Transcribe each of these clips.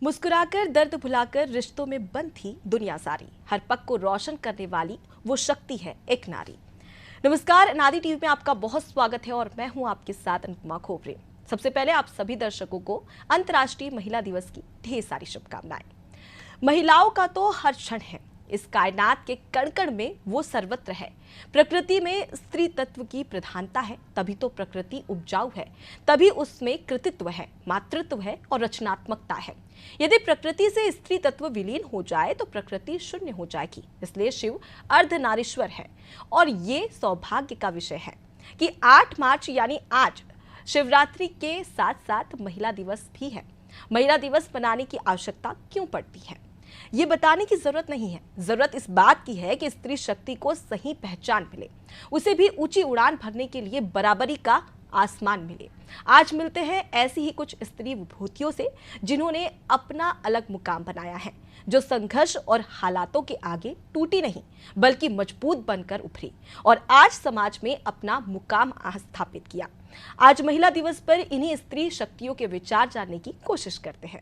मुस्कुराकर दर्द भुलाकर रिश्तों में बंद थी दुनिया सारी। हर पग को रोशन करने वाली वो शक्ति है एक नारी। नमस्कार, नारी टीवी में आपका बहुत स्वागत है और मैं हूं आपके साथ अनुपमा खोपरे। सबसे पहले आप सभी दर्शकों को अंतर्राष्ट्रीय महिला दिवस की ढेर सारी शुभकामनाएं। महिलाओं का तो हर क्षण है, इस कायनात के कण कण में वो सर्वत्र है। प्रकृति में स्त्री तत्व की प्रधानता है, तभी तो प्रकृति उपजाऊ है, तभी उसमें कृतित्व है, मातृत्व है और रचनात्मकता है। यदि प्रकृति से स्त्री तत्व विलीन हो जाए तो प्रकृति शून्य हो जाएगी। इसलिए शिव अर्धनारीश्वर है और ये सौभाग्य का विषय है कि 8 मार्च यानी आज शिवरात्रि के साथ साथ महिला दिवस भी है। महिला दिवस मनाने की आवश्यकता क्यों पड़ती है, ये बताने की जरूरत नहीं है। जरूरत इस बात की है कि स्त्री शक्ति को सही पहचान मिले, उसे भी ऊंची उड़ान भरने के लिए बराबरी का आसमान मिले। आज मिलते हैं ऐसी ही कुछ स्त्री विभूतियों से जिन्होंने अपना अलग मुकाम बनाया है, जो संघर्ष और हालातों के आगे टूटी नहीं बल्कि मजबूत बनकर उभरी और आज समाज में अपना मुकाम स्थापित किया। आज महिला दिवस पर इन्हीं स्त्री शक्तियों के विचार जानने की कोशिश करते हैं।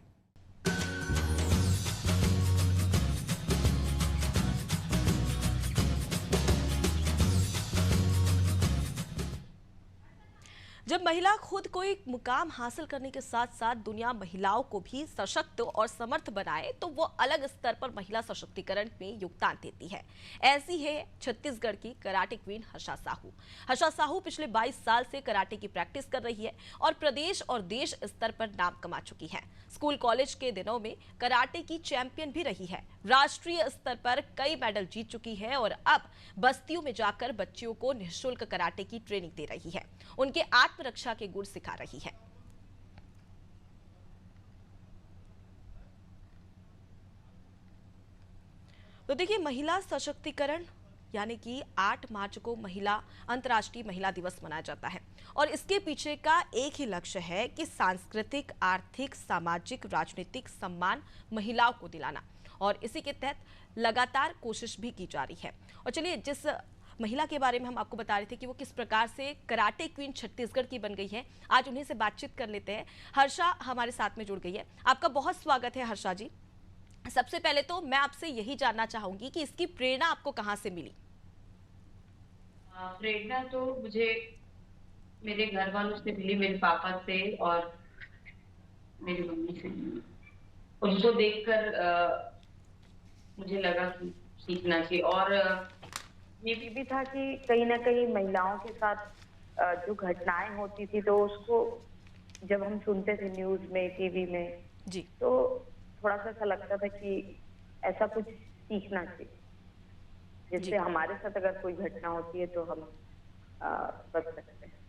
जब महिला खुद कोई मुकाम हासिल करने के साथ साथ दुनिया महिलाओं को भी सशक्त और समर्थ बनाए तो वो अलग स्तर पर महिला सशक्तिकरण में योगदान देती है। ऐसी है छत्तीसगढ़ की कराटे क्वीन हर्षा साहू। हर्षा साहू पिछले 22 साल से कराटे की प्रैक्टिस कर रही है और प्रदेश और देश स्तर पर नाम कमा चुकी है। स्कूल कॉलेज के दिनों में कराटे की चैंपियन भी रही है। राष्ट्रीय स्तर पर कई मेडल जीत चुकी है और अब बस्तियों में जाकर बच्चियों को निःशुल्क कराटे की ट्रेनिंग दे रही है, उनके आत्मरक्षा के गुण सिखा रही है। तो देखिए, महिला सशक्तिकरण यानी कि 8 मार्च को अंतर्राष्ट्रीय महिला दिवस मनाया जाता है और इसके पीछे का एक ही लक्ष्य है कि सांस्कृतिक, आर्थिक, सामाजिक, राजनीतिक सम्मान महिलाओं को दिलाना और इसी के तहत लगातार कोशिश भी की जा रही है। और चलिए, जिस महिला के बारे में हम आपको बता रहे थे कि वो किस प्रकार से कराटे क्वीन छत्तीसगढ़ की बन गई है, आज उन्हीं से बातचीत कर लेते हैं। हर्षा हमारे साथ में जुड़ गई है। आपका बहुत स्वागत है हर्षा जी। सबसे पहले तो मैं आपसे यही जानना चाहूंगी कि इसकी प्रेरणा आपको कहां से मिली? प्रेरणा तो मुझे मेरे घर वालों से मिली, मेरे पापा से और मेरी मम्मी से मिली। उनको देखकर मुझे लगा कि सीखना चाहिए और ये भी था कि कहीं ना कहीं महिलाओं के साथ जो घटनाएं होती थी तो उसको जब हम सुनते थे न्यूज में, टीवी में, जी तो थोड़ा सा ऐसा लगता था कि ऐसा कुछ सीखना चाहिए जिससे जी हमारे साथ अगर कोई घटना होती है तो हम बच सकते हैं।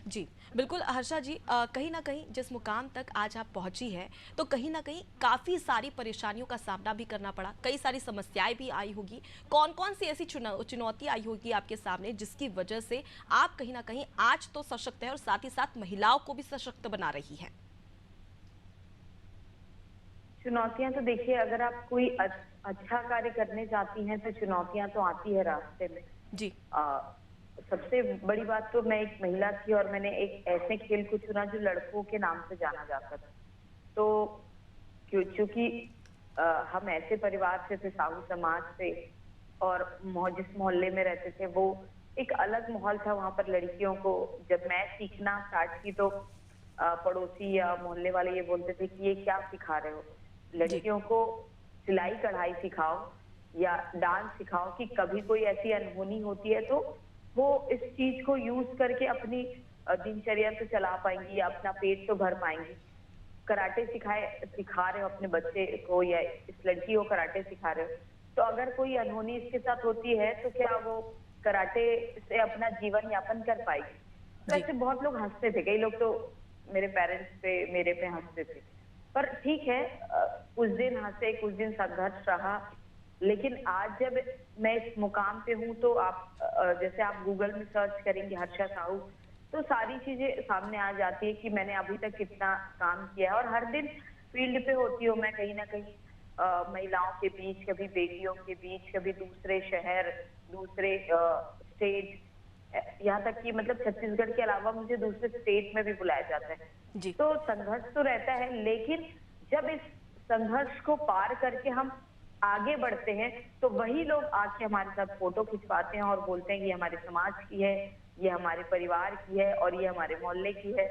जी बिल्कुल हर्षा जी, कहीं ना कहीं जिस मुकाम तक आज आप पहुंची है तो कहीं ना कहीं काफ़ी सारी परेशानियों का सामना भी करना पड़ा, कई सारी समस्याएं भी आई होगी। कौन कौन सी ऐसी चुनौती आई होगी आपके सामने जिसकी वजह से आप कहीं ना कहीं आज तो सशक्त है और साथ ही साथ महिलाओं को भी सशक्त बना रही है? चुनौतियां तो देखिए, अगर आप कोई अच्छा कार्य करने जाती हैं तो चुनौतियां तो आती है रास्ते में। जी सबसे बड़ी बात तो मैं एक महिला थी और मैंने एक ऐसे खेल को चुना जो लड़कों के नाम से जाना जाता था। तो क्योंकि हम ऐसे परिवार से थे, साहू समाज से, और जिस मोहल्ले में रहते थे वो एक अलग माहौल था। वहां पर लड़कियों को जब मैं सीखना स्टार्ट की तो पड़ोसी या मोहल्ले वाले ये बोलते थे कि ये क्या सिखा रहे हो, जी लड़कियों को सिलाई कढ़ाई सिखाओ या डांस सिखाओ कि कभी कोई ऐसी अनहोनी होती है तो वो इस चीज को यूज करके अपनी दिनचर्या तो चला पाएंगी या अपना पेट तो भर पाएंगी। कराटे सिखा रहे हो अपने बच्चे को या इस लड़की को कराटे सिखा रहे हो, तो अगर कोई अनहोनी इसके साथ होती है तो क्या वो कराटे से अपना जीवन यापन कर पाएगी? तो जी ऐसे बहुत लोग हंसते थे, कई लोग तो मेरे पेरेंट्स पे मेरे पे हंसते थे। पर ठीक है, कुछ दिन हंसे, कुछ दिन संघर्ष रहा, लेकिन आज जब मैं इस मुकाम पे हूँ तो आप जैसे आप गूगल में सर्च करेंगे हर्षा साहू तो सारी चीजें सामने आ जाती है कि मैंने अभी तक कितना काम किया है। और हर दिन फील्ड पे होती हूँ मैं कहीं ना कहीं, महिलाओं के बीच, कभी बेटियों के बीच, कभी दूसरे शहर, दूसरे स्टेट, यहाँ तक कि मतलब छत्तीसगढ़ के अलावा मुझे दूसरे स्टेट में भी बुलाया जाता है। जी। तो संघर्ष तो रहता है, लेकिन जब इस संघर्ष को पार करके हम आगे बढ़ते हैं तो वही लोग आके हमारे साथ फोटो खिंचवाते हैं और बोलते हैं कि ये हमारे समाज की है, ये हमारे परिवार की है और ये हमारे मोहल्ले की है।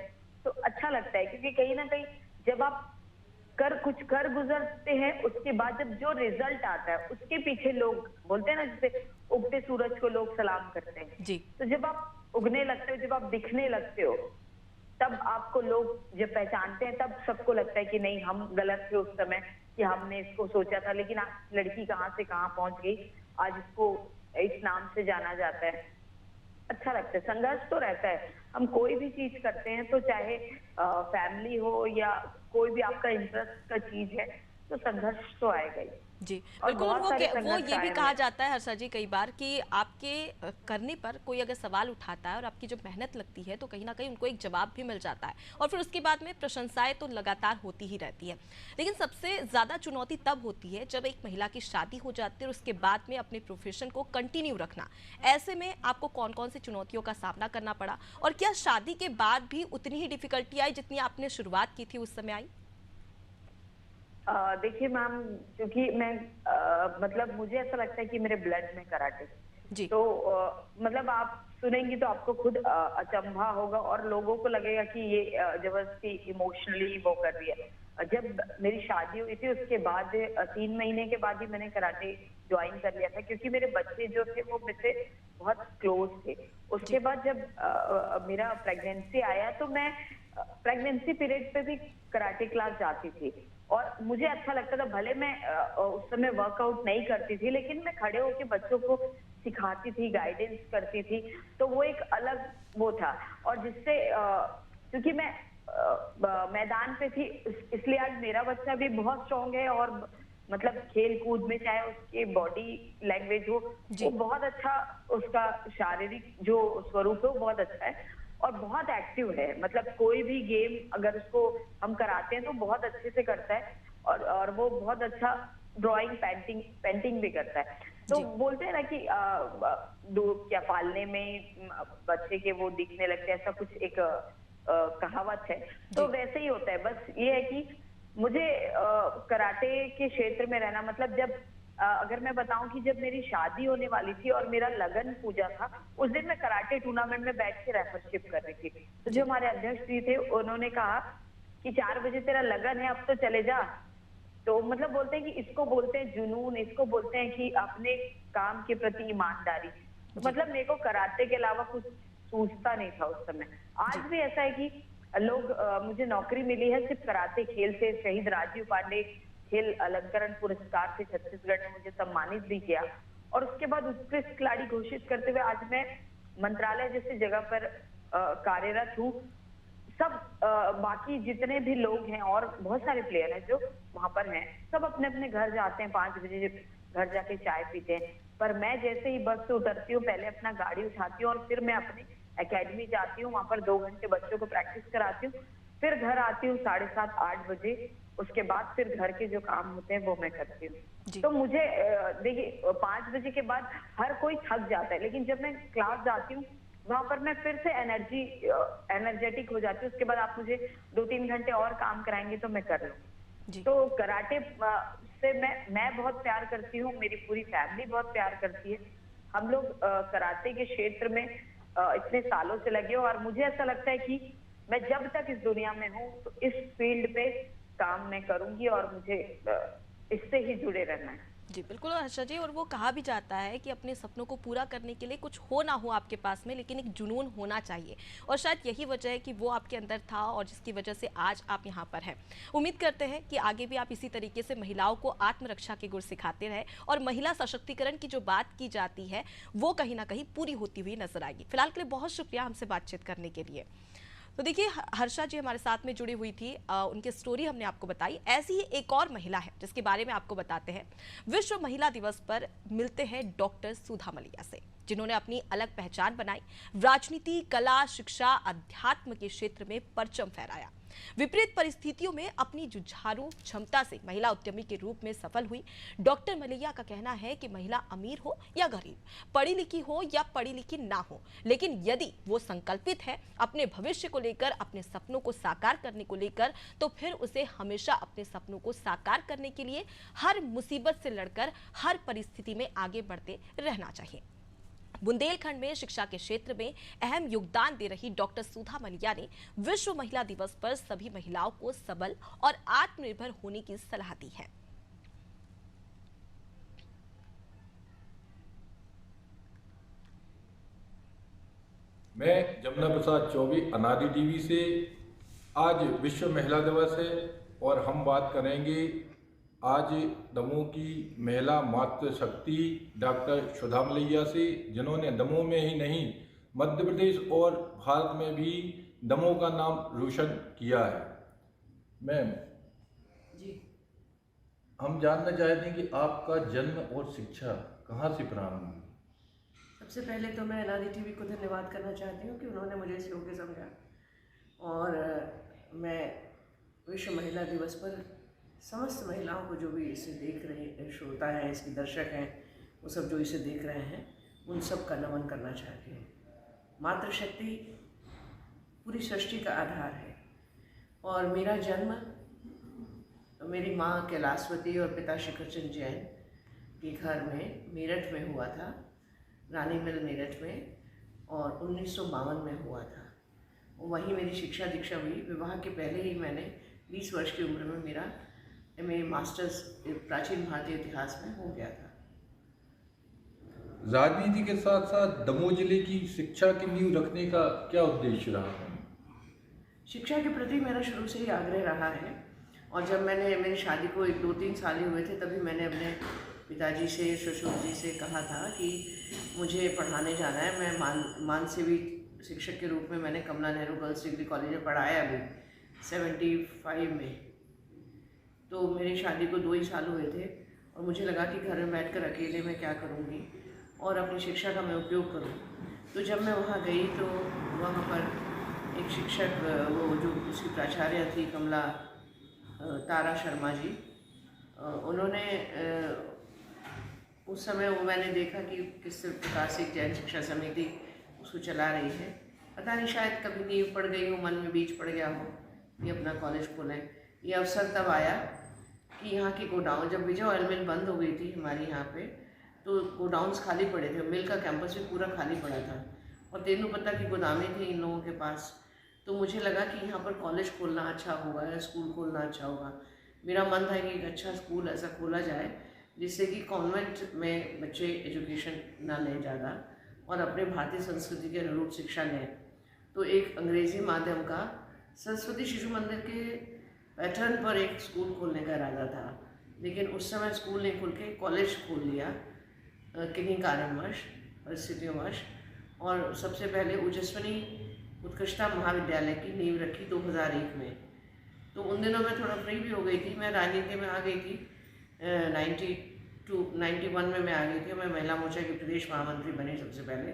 तो अच्छा लगता है, क्योंकि कहीं ना कहीं जब आप कुछ कर गुजरते हैं, उसके बाद जब जो रिजल्ट आता है उसके पीछे लोग बोलते हैं ना, जैसे उगते सूरज को लोग सलाम करते हैं। जी। तो जब आप उगने लगते हो, जब आप दिखने लगते हो, तब आपको लोग जब पहचानते हैं, तब सबको लगता है कि नहीं, हम गलत थे उस समय, कि हमने इसको सोचा था, लेकिन आज लड़की कहाँ से कहाँ पहुंच गई, आज इसको इस नाम से जाना जाता है। अच्छा लगता है। संघर्ष तो रहता है, हम कोई भी चीज करते हैं तो चाहे फैमिली हो या कोई भी आपका इंटरेस्ट का चीज है, तो संघर्ष तो आएगा ही। जी और बिल्कुल। और बहुत सारे वो संघर्ष ये भी आए हुए कहा हैं। जाता है हर्षा जी कई बार कि आपके करने पर कोई अगर सवाल उठाता है और आपकी जब मेहनत लगती है तो कहीं ना कहीं उनको एक जवाब भी मिल जाता है और फिर उसके बाद में प्रशंसाएं तो लगातार होती ही रहती है। लेकिन सबसे ज़्यादा चुनौती तब होती है जब एक महिला की शादी हो जाती है और उसके बाद में अपने प्रोफेशन को कंटिन्यू रखना। ऐसे में आपको कौन कौन सी चुनौतियों का सामना करना पड़ा और क्या शादी के बाद भी उतनी ही डिफिकल्टी आई जितनी आपने शुरुआत की थी उस समय आई? देखिए मैम, क्योंकि मैं मतलब मुझे ऐसा लगता है कि मेरे ब्लड में कराटे, जी। तो मतलब आप सुनेंगी तो आपको खुद अचंभा होगा और लोगों को लगेगा कि ये जबरदस्ती इमोशनली वो कर रही है। जब मेरी शादी हुई थी उसके बाद 3 महीने के बाद ही मैंने कराटे ज्वाइन कर लिया था, क्योंकि मेरे बच्चे जो थे वो मुझसे बहुत क्लोज थे। उसके बाद जब मेरा प्रेगनेंसी आया तो मैं प्रेगनेंसी पीरियड पे भी कराटे क्लास जाती थी और मुझे अच्छा लगता था। भले मैं उस समय वर्कआउट नहीं करती थी, लेकिन मैं खड़े होकर बच्चों को सिखाती थी, गाइडेंस करती थी, तो वो एक अलग वो था। और जिससे क्योंकि मैं मैदान पे थी, इसलिए आज मेरा बच्चा भी बहुत स्ट्रांग है और मतलब खेल कूद में चाहे उसकी बॉडी लैंग्वेज हो, वो बहुत अच्छा, उसका शारीरिक जो स्वरूप है वो बहुत अच्छा है और बहुत एक्टिव है। मतलब कोई भी गेम अगर उसको हम कराते हैं तो बहुत अच्छे से करता है और वो बहुत अच्छा ड्राइंग, पेंटिंग भी करता है। तो बोलते हैं ना कि दो क्या पालने में बच्चे के वो दिखने लगते हैं, ऐसा कुछ एक कहावत है। तो वैसे ही होता है। बस ये है कि मुझे कराटे के क्षेत्र में रहना, मतलब जब अगर मैं बताऊं कि जब मेरी शादी होने वाली थी और मेरा लगन पूजा था, उस दिन मैं कराटे टूर्नामेंट में बैठ के रेफरशिप कर रही थी। तो जो हमारे अध्यक्ष जी थे उन्होंने कहा कि 4 बजे तेरा लगन है, अब तो चले जा। तो मतलब बोलते हैं कि इसको बोलते हैं जुनून, इसको बोलते हैं कि अपने काम के प्रति ईमानदारी। तो मतलब मेरे को कराटे के अलावा कुछ सूझता नहीं था उस समय। आज भी ऐसा है कि लोग मुझे नौकरी मिली है सिर्फ कराटे खेल से। शहीद राजीव पांडे खेल अलंकरण पुरस्कार से छत्तीसगढ़ ने मुझे सम्मानित भी किया और उसके बाद उत्कृष्ट खिलाड़ी घोषित करते हुए आज मैं मंत्रालय जैसी जगह पर कार्यरत हूँ। सब बाकी जितने भी लोग हैं और बहुत सारे प्लेयर हैं जो वहां पर हैं, सब अपने अपने घर जाते हैं, 5 बजे घर जाके चाय पीते हैं। पर मैं जैसे ही बस से उतरती हूँ, पहले अपना गाड़ी उठाती हूँ और फिर मैं अपनी एकेडमी जाती हूँ, वहां पर 2 घंटे बच्चों को प्रैक्टिस कराती हूँ, फिर घर आती हूँ 7:30-8 बजे। उसके बाद फिर घर के जो काम होते हैं वो मैं करती हूँ। तो मुझे देखिए 5 बजे के बाद हर कोई थक जाता है, लेकिन जब मैं क्लास जाती हूँ वहां पर मैं फिर से एनर्जेटिक हो जाती हूँ। उसके बाद आप मुझे 2-3 घंटे और काम कराएंगे तो मैं कर लूँ। तो कराटे से मैं बहुत प्यार करती हूँ, मेरी पूरी फैमिली बहुत प्यार करती है। हम लोग कराटे के क्षेत्र में इतने सालों से लगे हो और मुझे ऐसा लगता है कि मैं जब तक इस दुनिया में हूँ तो इस फील्ड पे काम मैं करूंगी और मुझे इससे ही जुड़े रहना है। जी बिल्कुल हर्षा जी। और वो कहा भी जाता है कि अपने सपनों को पूरा करने के लिए कुछ हो ना हो आपके पास में, लेकिन एक जुनून होना चाहिए और शायद यही वजह है कि वो आपके अंदर था और जिसकी वजह से आज आप यहाँ पर हैं। उम्मीद करते हैं कि आगे भी आप इसी तरीके से महिलाओं को आत्मरक्षा के गुर सिखाते रहे और महिला सशक्तिकरण की जो बात की जाती है वो कहीं ना कहीं पूरी होती हुई नजर आएगी। फिलहाल के लिए बहुत शुक्रिया हमसे बातचीत करने के लिए। तो देखिए हर्षा जी हमारे साथ में जुड़ी हुई थी, उनकी स्टोरी हमने आपको बताई। ऐसी ही एक और महिला है जिसके बारे में आपको बताते हैं। विश्व महिला दिवस पर मिलते हैं डॉक्टर सुधा मलिया से। जिन्होंने अपनी अलग पहचान बनाई, राजनीति, कला, शिक्षा, अध्यात्म के क्षेत्र में परचम फहराया। विपरीत परिस्थितियों में अपनी जुझारू क्षमता से महिला उद्यमी के रूप में सफल हुई। डॉक्टर मलैया का कहना है कि महिला अमीर हो या गरीब, पढ़ी लिखी हो या पढ़ी लिखी ना हो, लेकिन यदि वो संकल्पित है अपने भविष्य को लेकर, अपने सपनों को साकार करने को लेकर, तो फिर उसे हमेशा अपने सपनों को साकार करने के लिए हर मुसीबत से लड़कर हर परिस्थिति में आगे बढ़ते रहना चाहिए। बुंदेलखंड में शिक्षा के क्षेत्र में अहम योगदान दे रही डॉक्टर सुधा मलैया ने विश्व महिला दिवस पर सभी महिलाओं को सबल और आत्मनिर्भर होने की सलाह दी है। मैं जमुना प्रसाद चौबे, अनादि टीवी से। आज विश्व महिला दिवस है और हम बात करेंगे आज दमोह की महिला मातृशक्ति डॉक्टर सुधा मलैया से, जिन्होंने दमोह में ही नहीं मध्य प्रदेश और भारत में भी दमोह का नाम रोशन किया है। मैम जी, हम जानना चाहते हैं कि आपका जन्म और शिक्षा कहाँ से प्रारंभ हुई? सबसे पहले तो मैं अनादि टीवी को धन्यवाद करना चाहती हूँ कि उन्होंने मुझे इस योग्य समझा, और मैं विश्व महिला दिवस पर समस्त महिलाओं को, जो भी इसे देख रहे श्रोता हैं, इसके दर्शक हैं, वो सब जो इसे देख रहे हैं, उन सब का नमन करना चाहती हूँ। मातृशक्ति पूरी सृष्टि का आधार है, और मेरा जन्म मेरी माँ कैलाशवती और पिता शिखरचंद जैन के घर में मेरठ में हुआ था, रानी मिल मेरठ में, और 1952 में हुआ था। वहीं मेरी शिक्षा दीक्षा हुई। विवाह के पहले ही मैंने 20 वर्ष की उम्र में मेरा MA मास्टर्स प्राचीन भारतीय इतिहास में हो गया था। राजनीति के साथ साथ दमोह जिले की शिक्षा की नींव रखने का क्या उद्देश्य रहा है? शिक्षा के प्रति मेरा शुरू से ही आग्रह रहा है, और जब मेरी शादी को 2-3 साल ही हुए थे, तभी मैंने अपने पिताजी से, ससुर जी से कहा था कि मुझे पढ़ाने जाना है। मैं मान सेवी शिक्षक के रूप में मैंने कमला नेहरू गर्ल्स डिग्री कॉलेज में पढ़ाया अभी 75 में। तो मेरी शादी को 2 ही साल हुए थे, और मुझे लगा कि घर में बैठकर अकेले मैं क्या करूँगी और अपनी शिक्षा का मैं उपयोग करूँ। तो जब मैं वहाँ गई तो वहाँ पर एक शिक्षक, वो जो उसकी प्राचार्य थी कमला तारा शर्मा जी, उन्होंने उस समय वो मैंने देखा कि किस प्रकार से जैन शिक्षा समिति उसको चला रही है। पता नहीं, शायद कभी नींव पड़ गई हो, मन में बीज पड़ गया हो कि अपना कॉलेज खोलें। ये अवसर तब आया कि यहाँ की गोडाउन, जब विजय ऑयल मिल बंद हो गई थी हमारी यहाँ पे, तो गोडाउन्स खाली पड़े थे, मिल का कैंपस भी पूरा खाली पड़ा था, और तेंदुपत्ता की गोदामें थी इन लोगों के पास। तो मुझे लगा कि यहाँ पर कॉलेज खोलना अच्छा होगा या स्कूल खोलना अच्छा होगा। मेरा मन था कि एक अच्छा स्कूल ऐसा खोला जाए जिससे कि कॉन्वेंट में बच्चे एजुकेशन ना लें ज़्यादा, और अपने भारतीय संस्कृति के अनुरूप शिक्षा लें। तो एक अंग्रेज़ी माध्यम का सरस्वती शिशु मंदिर के पैटर्न पर एक स्कूल खोलने का इरादा था, लेकिन उस समय स्कूल नहीं खुल के कॉलेज खोल लिया किन्हीं कारणवश, परिस्थितियोंवश। और सबसे पहले ओजस्विनी उत्कृष्टता महाविद्यालय की नींव रखी 2001 में। तो उन दिनों मैं थोड़ा फ्री भी हो गई थी, मैं राजनीति में आ गई थी। 91 में मैं आ गई थी। मैं महिला मोर्चा की प्रदेश महामंत्री बनी सबसे पहले,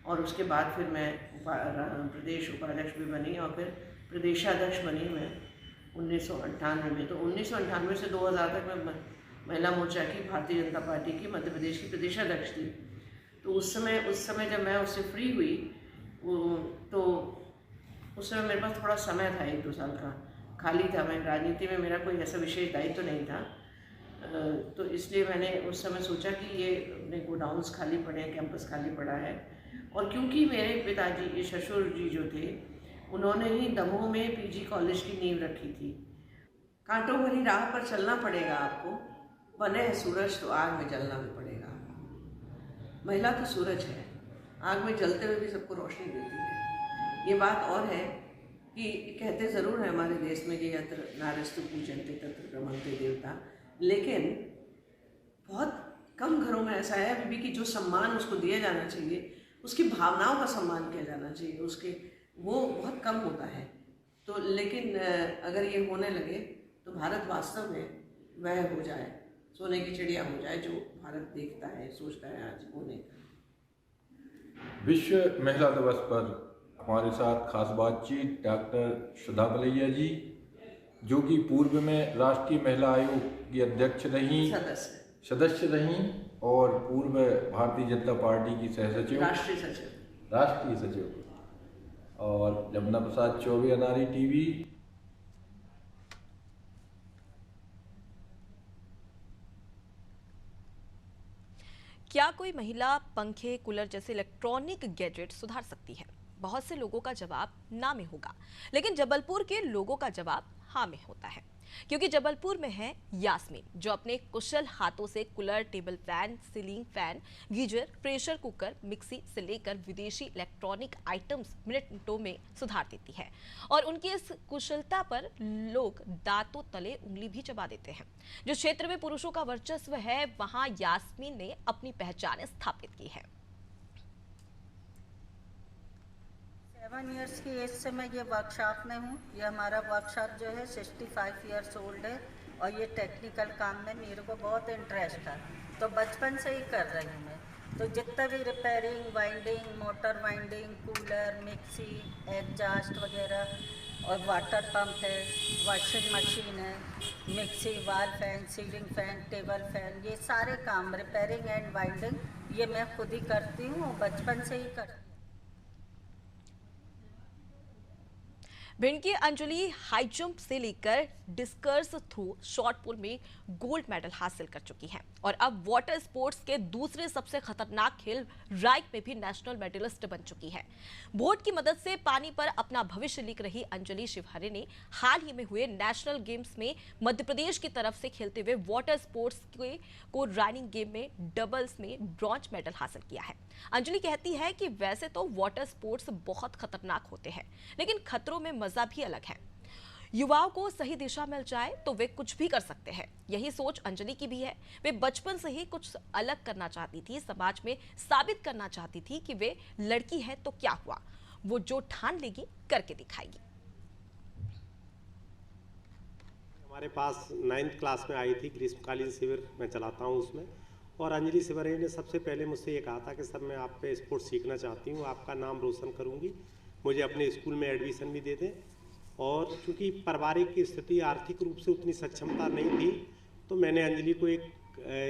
और उसके बाद फिर मैं प्रदेश उपाध्यक्ष भी बनी, और फिर प्रदेशाध्यक्ष बनी मैं 1998 में। तो 1998 से 2000 तक मैं महिला मोर्चा की, भारतीय जनता पार्टी की मध्य प्रदेश की प्रदेशाध्यक्ष थी। तो उस समय जब मैं उससे फ्री हुई, तो उस समय मेरे पास थोड़ा समय था, 1-2 साल का खाली था। मैं राजनीति में, मेरा कोई ऐसा विशेष दायित्व तो नहीं था, तो इसलिए मैंने उस समय सोचा कि ये अपने गोडाउन्स खाली पड़े हैं, कैंपस खाली पड़ा है। और क्योंकि मेरे पिताजी, ये ससुर जी जो थे, उन्होंने ही दमोह में PG कॉलेज की नींव रखी थी। कांटों भरी राह पर चलना पड़ेगा आपको, बने है सूरज तो आग में जलना भी पड़ेगा। महिला तो सूरज है, आग में जलते हुए भी सबको रोशनी देती है। ये बात और है कि कहते ज़रूर है हमारे देश में कि यत्र नारीस्तु पूजन्ते तत्र रमन्ते देवता, लेकिन बहुत कम घरों में ऐसा है अभी भी कि जो सम्मान उसको दिया जाना चाहिए, उसकी भावनाओं का सम्मान किया जाना चाहिए, उसके वो बहुत कम होता है। तो लेकिन अगर ये होने लगे तो भारत वास्तव में वह हो जाए, सोने की चिड़िया हो जाए जो भारत देखता है, सोचता है आज होने का। विश्व महिला दिवस पर हमारे साथ खास बातचीत डॉक्टर सुधा बलैया जी, जो कि पूर्व में राष्ट्रीय महिला आयोग की अध्यक्ष रहीं, सदस्य रहीं और पूर्व भारतीय जनता पार्टी की सहसचिव, राष्ट्रीय सचिव, और जमुना प्रसाद चौबे, अनारी टीवी। क्या कोई महिला पंखे, कूलर जैसे इलेक्ट्रॉनिक गैजेट सुधार सकती है? बहुत से लोगों का जवाब ना में होगा, लेकिन जबलपुर के लोगों का जवाब हाँ में होता है, क्योंकि जबलपुर में है यास्मीन, जो अपने कुशल हाथों से cooler, table fan, ceiling fan, geyser, pressure cooker, mixie से लेकर विदेशी इलेक्ट्रॉनिक आइटम्स मिनटों में सुधार देती है। और उनकी इस कुशलता पर लोग दांतों तले उंगली भी चबा देते हैं। जो क्षेत्र में पुरुषों का वर्चस्व है, वहां यास्मीन ने अपनी पहचान स्थापित की है। 7 इयर्स की एज से मैं ये वर्कशॉप में हूँ। ये हमारा वर्कशॉप जो है 65 इयर्स ओल्ड है और ये टेक्निकल काम में मेरे को बहुत इंटरेस्ट था, तो बचपन से ही कर रही हूँ मैं। तो जितना भी repairing, winding, motor winding, cooler, mixie, exhaust वगैरह, और वाटर पंप है, वॉशिंग मशीन है, mixie, wall fan, ceiling fan, table fan, ये सारे काम रिपेयरिंग एंड वाइंडिंग ये मैं खुद ही करती हूँ और बचपन से ही करती हूँ। भिंड की अंजलि हाई जंप से लेकर डिस्कस थ्रू शॉर्ट पुट में गोल्ड मेडल हासिल कर चुकी हैं और अब वाटर स्पोर्ट्स के दूसरे सबसे खतरनाक खेल राइड में भी नेशनल मेडलिस्ट बन चुकी है। बोट की मदद से पानी पर अपना भविष्य लिख रही अंजलि शिवहरे ने हाल ही में हुए नेशनल गेम्स में मध्य प्रदेश की तरफ से खेलते हुए वाटर स्पोर्ट्स को राइडिंग गेम में डबल्स में ब्रॉन्ज मेडल हासिल किया है। अंजलि कहती है कि वैसे तो वाटर स्पोर्ट्स बहुत खतरनाक होते हैं, लेकिन खतरों में मजा भी अलग है। युवाओं को सही दिशा मिल जाए तो वे कुछ भी कर सकते हैं। यही सोच अंजलि की भी है। वे बचपन से ही कुछ अलग करना चाहती थी, समाज में साबित करना चाहती थी कि वे लड़की है तो क्या हुआ, वो जो ठान लेगी करके दिखाएगी। हमारे पास 9th क्लास में आई थी, ग्रीष्मकालीन शिविर मैं चलाता हूँ उसमें, और अंजलि शिवहरे ने सबसे पहले मुझसे ये कहा था कि सर मैं आप पे स्पोर्ट्स सीखना चाहती हूँ, आपका नाम रोशन करूँगी, मुझे अपने स्कूल में एडमिशन भी दे दें। और चूँकि पारिवारिक स्थिति आर्थिक रूप से उतनी सक्षमता नहीं थी, तो मैंने अंजलि को एक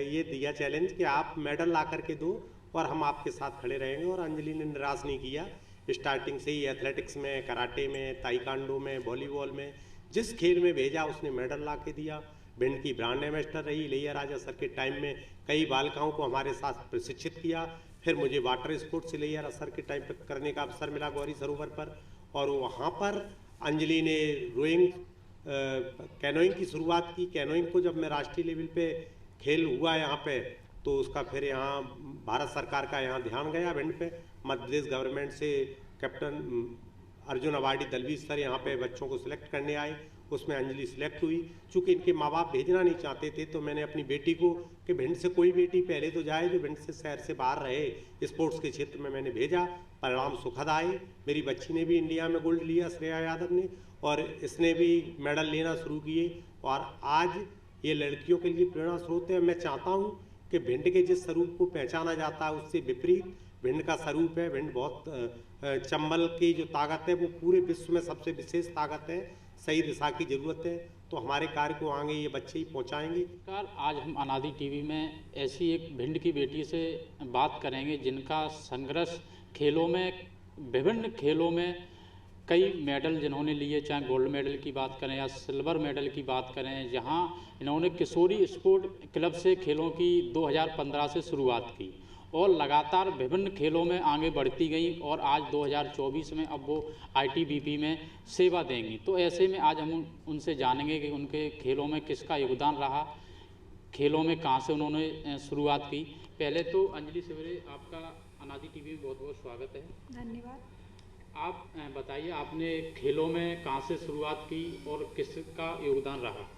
ये दिया चैलेंज कि आप मेडल ला करके दो और हम आपके साथ खड़े रहेंगे। और अंजलि ने निराश नहीं किया। स्टार्टिंग से ही एथलेटिक्स में, कराटे में, ताइक्वांडो में, वॉलीबॉल में, जिस खेल में भेजा उसने मेडल ला के दिया। भिंड की ब्रांड एम्बेसडर रही। इलैया सर के टाइम में कई बालिकाओं को हमारे साथ प्रशिक्षित किया। फिर मुझे वाटर स्पोर्ट्स इलैया सर के टाइम पर करने का अवसर मिला गौरी सरोवर पर, और वहाँ पर अंजलि ने रोइंग कैनोइंग की शुरुआत की। कैनोइंग को जब मैं राष्ट्रीय लेवल पे खेल हुआ यहाँ पे, तो उसका फिर यहाँ भारत सरकार का यहाँ ध्यान गया भिंड पे। मध्य प्रदेश गवर्नमेंट से captain Arjun awardee Dalvir sir यहाँ पे बच्चों को सिलेक्ट करने आए, उसमें अंजलि सिलेक्ट हुई। चूँकि इनके माँ बाप भेजना नहीं चाहते थे, तो मैंने अपनी बेटी को कि भिंड से कोई बेटी पहले तो जाए जो भिंड से शहर से बाहर रहे, स्पोर्ट्स के क्षेत्र में मैंने भेजा। परिणाम सुखद आए। मेरी बच्ची ने भी इंडिया में गोल्ड लिया, श्रेया यादव ने, और इसने भी मेडल लेना शुरू किए, और आज ये लड़कियों के लिए प्रेरणा स्रोत है। मैं चाहता हूँ कि भिंड के जिस स्वरूप को पहचाना जाता है उससे विपरीत भिंड का स्वरूप है। भिंड बहुत चंबल की जो ताकत है वो पूरे विश्व में सबसे विशेष ताकत है। सही दिशा की जरूरत है, तो हमारे कार्य को आगे ये बच्चे ही पहुंचाएंगे। आज हम अनादि टीवी में ऐसी एक भिंड की बेटी से बात करेंगे जिनका संघर्ष खेलों में, विभिन्न खेलों में कई मेडल जिन्होंने लिए, चाहे गोल्ड मेडल की बात करें या सिल्वर मेडल की बात करें, जहां इन्होंने किशोरी स्पोर्ट क्लब से खेलों की 2015 से शुरुआत की और लगातार विभिन्न खेलों में आगे बढ़ती गई, और आज 2024 में अब वो ITBP में सेवा देंगी। तो ऐसे में आज हम उनसे जानेंगे कि उनके खेलों में किसका योगदान रहा, खेलों में कहाँ से उन्होंने शुरुआत की। पहले तो अंजलि शिवहरे, आपका अनादि टीवी में बहुत बहुत स्वागत है। धन्यवाद। आप बताइए, आपने खेलों में कहाँ से शुरुआत की और किसका योगदान रहा?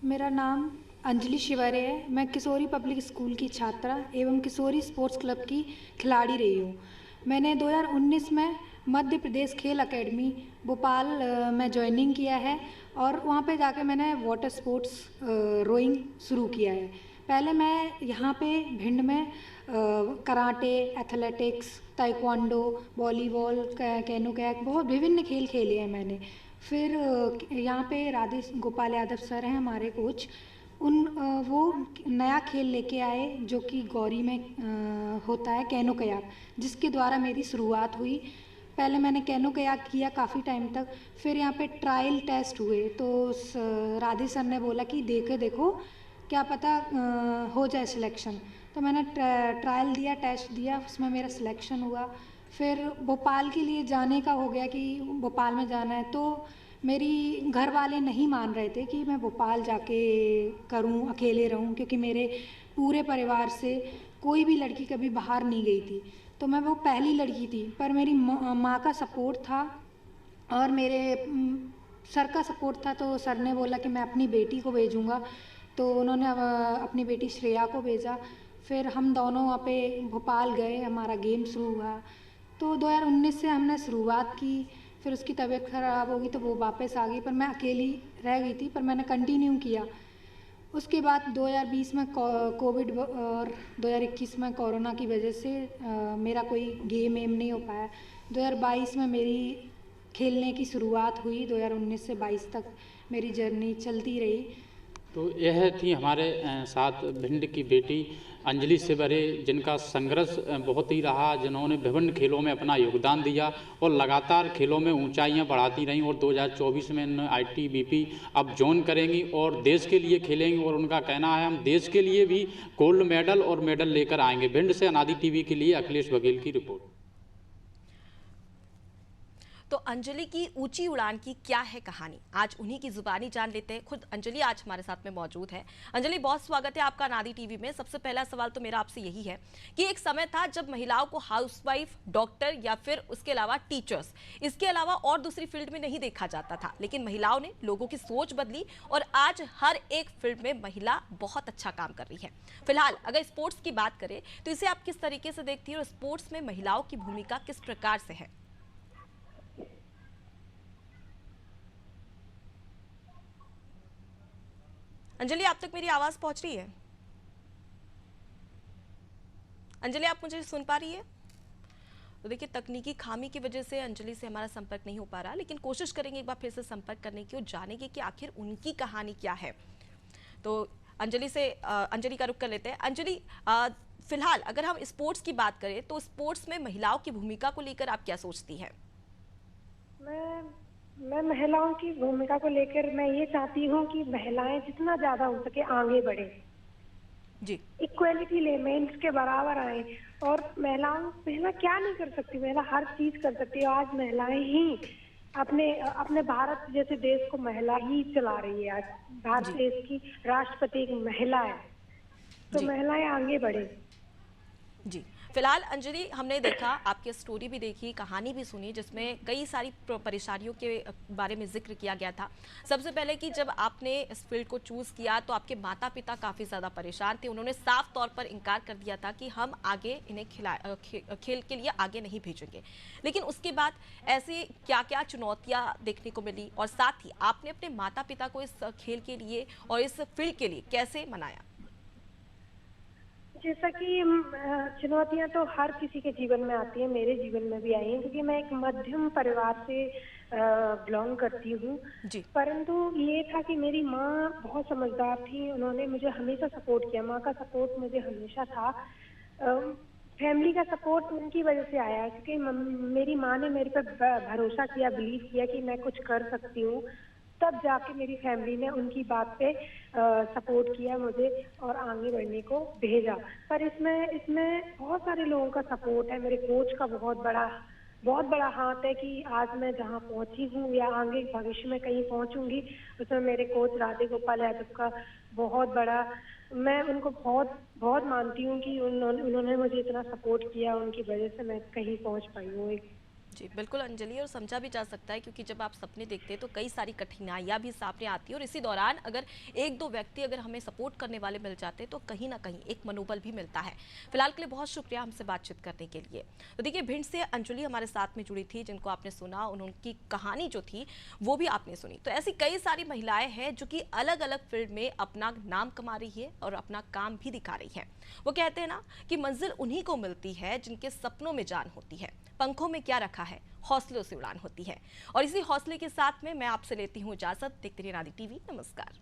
मेरा नाम अंजलि शिवहरे है। मैं किशोरी पब्लिक स्कूल की छात्रा एवं किशोरी स्पोर्ट्स क्लब की खिलाड़ी रही हूँ। मैंने 2019 में मध्य प्रदेश खेल एकेडमी भोपाल में ज्वाइनिंग किया है, और वहाँ पे जाके मैंने वाटर स्पोर्ट्स रोइंग शुरू किया है। पहले मैं यहाँ पे भिंड में karate, athletics, taekwondo, volleyball, canoe kayak, बहुत विभिन्न खेल खेले हैं मैंने। फिर यहाँ पे राधे गोपाल यादव सर हैं हमारे कोच, वो नया खेल लेके आए जो कि गौरी में होता है, कैनो कयाक, जिसके द्वारा मेरी शुरुआत हुई। पहले मैंने कैनो कयाक किया काफ़ी टाइम तक, फिर यहाँ पे ट्रायल टेस्ट हुए तो राधे सर ने बोला कि देखो क्या पता हो जाए सिलेक्शन। तो मैंने ट्रायल दिया, टेस्ट दिया, उसमें मेरा सिलेक्शन हुआ। फिर भोपाल के लिए जाने का हो गया कि भोपाल में जाना है, तो मेरी घर वाले नहीं मान रहे थे कि मैं भोपाल जाके करूं, अकेले रहूं, क्योंकि मेरे पूरे परिवार से कोई भी लड़की कभी बाहर नहीं गई थी, तो मैं वो पहली लड़की थी। पर मेरी माँ का सपोर्ट था और मेरे सर का सपोर्ट था, तो सर ने बोला कि मैं अपनी बेटी को भेजूँगा, तो उन्होंने अपनी बेटी श्रेया को भेजा। फिर हम दोनों वहाँ पे भोपाल गए, हमारा गेम शुरू हुआ। तो 2019 से हमने शुरुआत की, फिर उसकी तबीयत ख़राब हो गई तो वो वापस आ गई, पर मैं अकेली रह गई थी, पर मैंने कंटिन्यू किया। उसके बाद 2020 में कोविड और 2021 में कोरोना की वजह से मेरा कोई गेम नहीं हो पाया। 2022 में मेरी खेलने की शुरुआत हुई, 2019 से 22 तक मेरी जर्नी चलती रही। तो यह थी हमारे साथ भिंड की बेटी अंजलि शिवरे, जिनका संघर्ष बहुत ही रहा, जिन्होंने विभिन्न खेलों में अपना योगदान दिया और लगातार खेलों में ऊंचाइयां बढ़ाती रहीं और 2024 में ITBP अब ज्वाइन करेंगी और देश के लिए खेलेंगी और उनका कहना है हम देश के लिए भी गोल्ड मेडल और मेडल लेकर आएंगे। भिंड से अनादि टीवी के लिए अखिलेश बघेल की रिपोर्ट। तो अंजलि की ऊंची उड़ान की क्या है कहानी, आज उन्हीं की जुबानी जान लेते हैं। खुद अंजलि आज हमारे साथ में मौजूद है। अंजलि, बहुत स्वागत है आपका अनादि टीवी में। सबसे पहला सवाल तो मेरा आपसे यही है कि एक समय था जब महिलाओं को हाउसवाइफ, डॉक्टर या फिर उसके अलावा टीचर्स, इसके अलावा और दूसरी फील्ड में नहीं देखा जाता था, लेकिन महिलाओं ने लोगों की सोच बदली और आज हर एक फील्ड में महिला बहुत अच्छा काम कर रही है। फिलहाल अगर स्पोर्ट्स की बात करें तो इसे आप किस तरीके से देखती है और स्पोर्ट्स में महिलाओं की भूमिका किस प्रकार से है? अंजलि, आप तक मेरी आवाज पहुंच रही है? अंजलि, आप मुझे सुन पा रही है? तो देखिए, तकनीकी खामी की वजह से अंजलि से हमारा संपर्क नहीं हो पा रहा, लेकिन कोशिश करेंगे एक बार फिर से संपर्क करने की और जानेंगे कि आखिर उनकी कहानी क्या है। तो अंजलि का रुख कर लेते हैं। अंजलि, फिलहाल अगर हम स्पोर्ट्स की बात करें तो स्पोर्ट्स में महिलाओं की भूमिका को लेकर आप क्या सोचती हैं? मैं महिलाओं की भूमिका को लेकर मैं ये चाहती हूँ कि महिलाएं जितना ज्यादा हो सके आगे बढ़े जी, इक्वलिटी ले, मेल्स के बराबर आए। और महिला क्या नहीं कर सकती, महिला हर चीज कर सकती है। आज महिलाएं ही अपने भारत जैसे देश को महिला ही चला रही है। आज भारत देश की राष्ट्रपति एक महिला है, तो महिलाएं आगे बढ़े। जी, फिलहाल अंजलि, हमने देखा, आपकी स्टोरी भी देखी, कहानी भी सुनी, जिसमें कई सारी परेशानियों के बारे में जिक्र किया गया था। सबसे पहले कि जब आपने इस फील्ड को चूज किया तो आपके माता पिता काफ़ी ज़्यादा परेशान थे। उन्होंने साफ तौर पर इनकार कर दिया था कि हम आगे इन्हें खेल के लिए आगे नहीं भेजेंगे। लेकिन उसके बाद ऐसे क्या क्या चुनौतियाँ देखने को मिली और साथ ही आपने अपने माता पिता को इस खेल के लिए और इस फील्ड के लिए कैसे मनाया? जैसा कि चुनौतियां तो हर किसी के जीवन में आती है, मेरे जीवन में भी आई हैं, क्योंकि मैं एक मध्यम परिवार से बिलोंग करती हूँ। परंतु ये था कि मेरी माँ बहुत समझदार थी, उन्होंने मुझे हमेशा सपोर्ट किया। माँ का सपोर्ट मुझे हमेशा था। फैमिली का सपोर्ट उनकी वजह से आया, क्योंकि मेरी माँ ने मेरे पर भरोसा किया, बिलीव किया कि मैं कुछ कर सकती हूँ। तब जाके मेरी फैमिली ने उनकी बात पे सपोर्ट किया मुझे और आगे बढ़ने को भेजा। पर इसमें बहुत सारे लोगों का सपोर्ट है। मेरे कोच का बहुत बड़ा हाथ है कि आज मैं जहाँ पहुँची हूँ या आगे भविष्य में कहीं पहुँचूंगी, उसमें मेरे कोच राधे गोपाल यादव का बहुत बड़ा, मैं उनको बहुत मानती हूँ कि उन्होंने मुझे इतना सपोर्ट किया, उनकी वजह से मैं कहीं पहुँच पाई हूँ। जी बिल्कुल अंजलि, और समझा भी जा सकता है क्योंकि जब आप सपने देखते हैं तो कई सारी कठिनाइयां भी सामने आती है और इसी दौरान अगर एक दो व्यक्ति अगर हमें सपोर्ट करने वाले मिल जाते हैं तो कहीं ना कहीं एक मनोबल भी मिलता है। फिलहाल के लिए बहुत शुक्रिया हमसे बातचीत करने के लिए। तो देखिए, भिंड से अंजलि हमारे साथ में जुड़ी थी, जिनको आपने सुना, उनकी कहानी जो थी वो भी आपने सुनी। तो ऐसी कई सारी महिलाएं हैं जो कि अलग अलग फील्ड में अपना नाम कमा रही है और अपना काम भी दिखा रही है। वो कहते हैं ना कि मंजिल उन्हीं को मिलती है जिनके सपनों में जान होती है। पंखों में क्या रखा है, हौसलों से उड़ान होती है। और इसी हौसले के साथ में मैं आपसे लेती हूँ इजाजत। देखते रहिए नादी टीवी। नमस्कार।